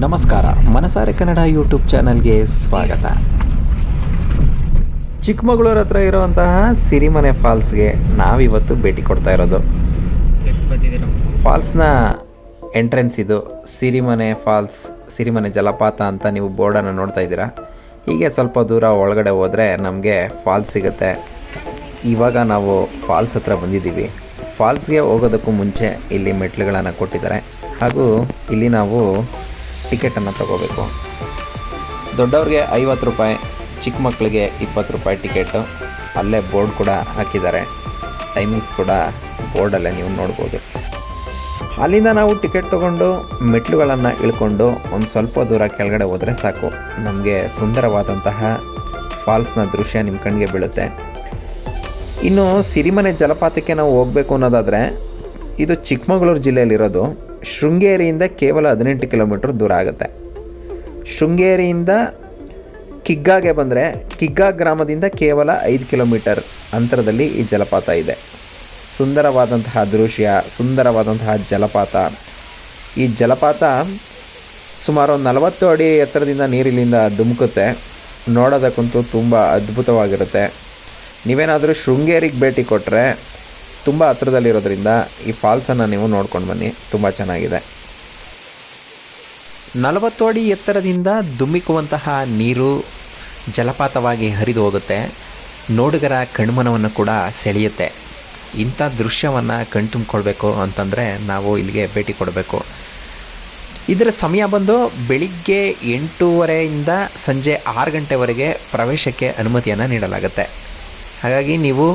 ನಮಸ್ಕಾರ, ಮನಸಾರೆ ಕನ್ನಡ ಯೂಟ್ಯೂಬ್ ಚಾನಲ್ಗೆ ಸ್ವಾಗತ. ಚಿಕ್ಕಮಗಳೂರು ಹತ್ರ ಇರುವಂತಹ ಸಿರಿಮನೆ ಫಾಲ್ಸ್ಗೆ ನಾವಿವತ್ತು ಭೇಟಿ ಕೊಡ್ತಾ ಇರೋದು. ಫಾಲ್ಸ್ನ ಎಂಟ್ರೆನ್ಸ್ ಇದು. ಸಿರಿಮನೆ ಫಾಲ್ಸ್, ಸಿರಿಮನೆ ಜಲಪಾತ ಅಂತ ನೀವು ಬೋರ್ಡನ್ನು ನೋಡ್ತಾ ಇದ್ದೀರಾ. ಹೀಗೆ ಸ್ವಲ್ಪ ದೂರ ಒಳಗಡೆ ಹೋದರೆ ನಮಗೆ ಫಾಲ್ಸ್ ಸಿಗುತ್ತೆ. ಇವಾಗ ನಾವು ಫಾಲ್ಸ್ ಹತ್ರ ಬಂದಿದ್ದೀವಿ. ಫಾಲ್ಸ್ಗೆ ಹೋಗೋದಕ್ಕೂ ಮುಂಚೆ ಇಲ್ಲಿ ಮೆಟ್ಲುಗಳನ್ನು ಕೊಟ್ಟಿದ್ದಾರೆ, ಹಾಗೂ ಇಲ್ಲಿ ನಾವು ಟಿಕೆಟನ್ನು ತಗೋಬೇಕು. ದೊಡ್ಡವ್ರಿಗೆ 50 ರೂಪಾಯಿ, ಚಿಕ್ಕ ಮಕ್ಕಳಿಗೆ 20 ರೂಪಾಯಿ ಟಿಕೆಟು. ಅಲ್ಲೇ ಬೋರ್ಡ್ ಕೂಡ ಹಾಕಿದ್ದಾರೆ, ಟೈಮಿಂಗ್ಸ್ ಕೂಡ ಬೋರ್ಡಲ್ಲೇ ನೀವು ನೋಡ್ಬೋದು. ಅಲ್ಲಿಂದ ನಾವು ಟಿಕೆಟ್ ತೊಗೊಂಡು ಮೆಟ್ಲುಗಳನ್ನು ಇಳ್ಕೊಂಡು ಒಂದು ಸ್ವಲ್ಪ ದೂರ ಕೆಳಗಡೆ ಹೋದರೆ ಸಾಕು, ನಮಗೆ ಸುಂದರವಾದಂತಹ ಫಾಲ್ಸ್ನ ದೃಶ್ಯ ನಿಮ್ಮ ಕಣ್ಣಿಗೆ ಬೀಳುತ್ತೆ. ಇನ್ನು ಸಿರಿಮನೆ ಜಲಪಾತಕ್ಕೆ ನಾವು ಹೋಗಬೇಕು ಅನ್ನೋದಾದರೆ, ಇದು ಚಿಕ್ಕಮಗಳೂರು ಜಿಲ್ಲೆಯಲ್ಲಿರೋದು. ಶೃಂಗೇರಿಯಿಂದ ಕೇವಲ 18 ಕಿಲೋಮೀಟ್ರ್ ದೂರ ಆಗುತ್ತೆ. ಶೃಂಗೇರಿಯಿಂದ ಕಿಗ್ಗಾಗೆ ಬಂದರೆ, ಕಿಗ್ಗಾ ಗ್ರಾಮದಿಂದ ಕೇವಲ 5 ಕಿಲೋಮೀಟರ್ ಅಂತರದಲ್ಲಿ ಈ ಜಲಪಾತ ಇದೆ. ಸುಂದರವಾದಂತಹ ದೃಶ್ಯ, ಸುಂದರವಾದಂತಹ ಜಲಪಾತ. ಈ ಜಲಪಾತ ಸುಮಾರು 40 ಅಡಿ ಎತ್ತರದಿಂದ ನೀರಿಲ್ಲಿಂದ ಧುಮುಕುತ್ತೆ. ನೋಡೋದಕ್ಕಂತೂ ತುಂಬ ಅದ್ಭುತವಾಗಿರುತ್ತೆ. ನೀವೇನಾದರೂ ಶೃಂಗೇರಿಗೆ ಭೇಟಿ ಕೊಟ್ಟರೆ ತುಂಬ ಹತ್ರದಲ್ಲಿರೋದ್ರಿಂದ ಈ ಫಾಲ್ಸನ್ನು ನೀವು ನೋಡ್ಕೊಂಡು ಬನ್ನಿ, ತುಂಬ ಚೆನ್ನಾಗಿದೆ. 40 ಅಡಿ ಎತ್ತರದಿಂದ ಧುಮ್ಮಿಕುವಂತಹ ನೀರು ಜಲಪಾತವಾಗಿ ಹರಿದು ಹೋಗುತ್ತೆ. ನೋಡುಗರ ಕಣ್ಮನವನ್ನು ಕೂಡ ಸೆಳೆಯುತ್ತೆ. ಇಂಥ ದೃಶ್ಯವನ್ನು ಕಣ್ತುಂಬಿಕೊಳ್ಬೇಕು ಅಂತಂದರೆ ನಾವು ಇಲ್ಲಿಗೆ ಭೇಟಿ ಕೊಡಬೇಕು. ಇದರ ಸಮಯ ಬಂದು ಬೆಳಿಗ್ಗೆ 8:30 ಸಂಜೆ 6 ಗಂಟೆವರೆಗೆ ಪ್ರವೇಶಕ್ಕೆ ಅನುಮತಿಯನ್ನು ನೀಡಲಾಗುತ್ತೆ. ಹಾಗಾಗಿ ನೀವು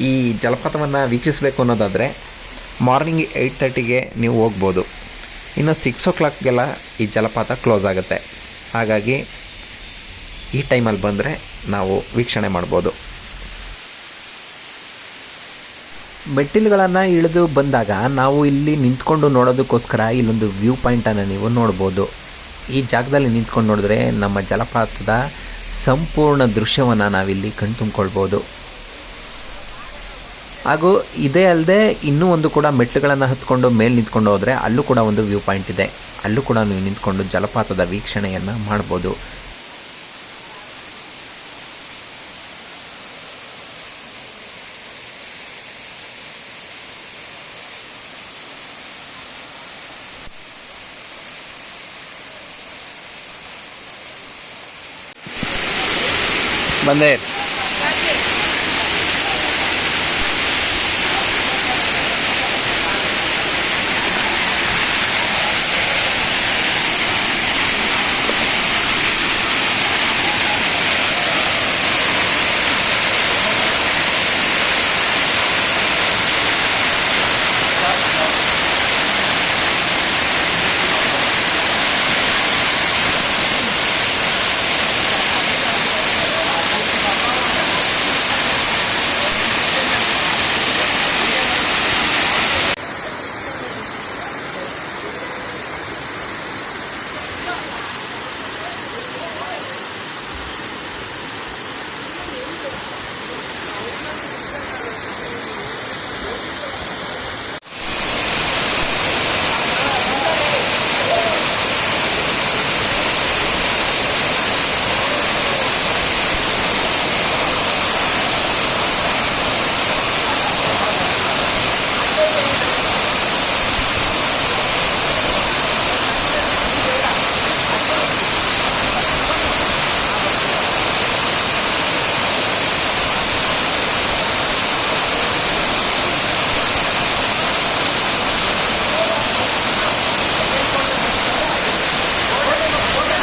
ಈ ಜಲಪಾತವನ್ನು ವೀಕ್ಷಿಸಬೇಕು ಅನ್ನೋದಾದರೆ ಮಾರ್ನಿಂಗ್ 8:30ಗೆ ನೀವು ಹೋಗ್ಬೋದು. ಇನ್ನು 6 o'clockಗೆಲ್ಲ ಈ ಜಲಪಾತ ಕ್ಲೋಸ್ ಆಗುತ್ತೆ. ಹಾಗಾಗಿ ಈ ಟೈಮಲ್ಲಿ ಬಂದರೆ ನಾವು ವೀಕ್ಷಣೆ ಮಾಡ್ಬೋದು. ಮೆಟ್ಟಿಲುಗಳನ್ನು ಇಳಿದು ಬಂದಾಗ ನಾವು ಇಲ್ಲಿ ನಿಂತ್ಕೊಂಡು ನೋಡೋದಕ್ಕೋಸ್ಕರ ಇಲ್ಲೊಂದು ವ್ಯೂ ಪಾಯಿಂಟನ್ನು ನೀವು ನೋಡ್ಬೋದು. ಈ ಜಾಗದಲ್ಲಿ ನಿಂತ್ಕೊಂಡು ನೋಡಿದ್ರೆ ನಮ್ಮ ಜಲಪಾತದ ಸಂಪೂರ್ಣ ದೃಶ್ಯವನ್ನು ನಾವಿಲ್ಲಿ ಕಣ್ತುಂಬಿಕೊಳ್ಬೋದು. ಹಾಗೂ ಇದೇ ಅಲ್ಲದೆ ಇನ್ನೂ ಒಂದು ಕೂಡ ಮೆಟ್ಲುಗಳನ್ನು ಹತ್ಕೊಂಡು ಮೇಲೆ ನಿಂತ್ಕೊಂಡು ಹೋದರೆ ಅಲ್ಲೂ ಕೂಡ ಒಂದು ವ್ಯೂ ಪಾಯಿಂಟ್ ಇದೆ. ಅಲ್ಲೂ ಕೂಡ ನೀವು ನಿಂತ್ಕೊಂಡು ಜಲಪಾತದ ವೀಕ್ಷಣೆಯನ್ನು ಮಾಡ್ಬೋದು. ಬಂದೇ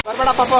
ಬರ್ಬೇಡ ಪಾಪ.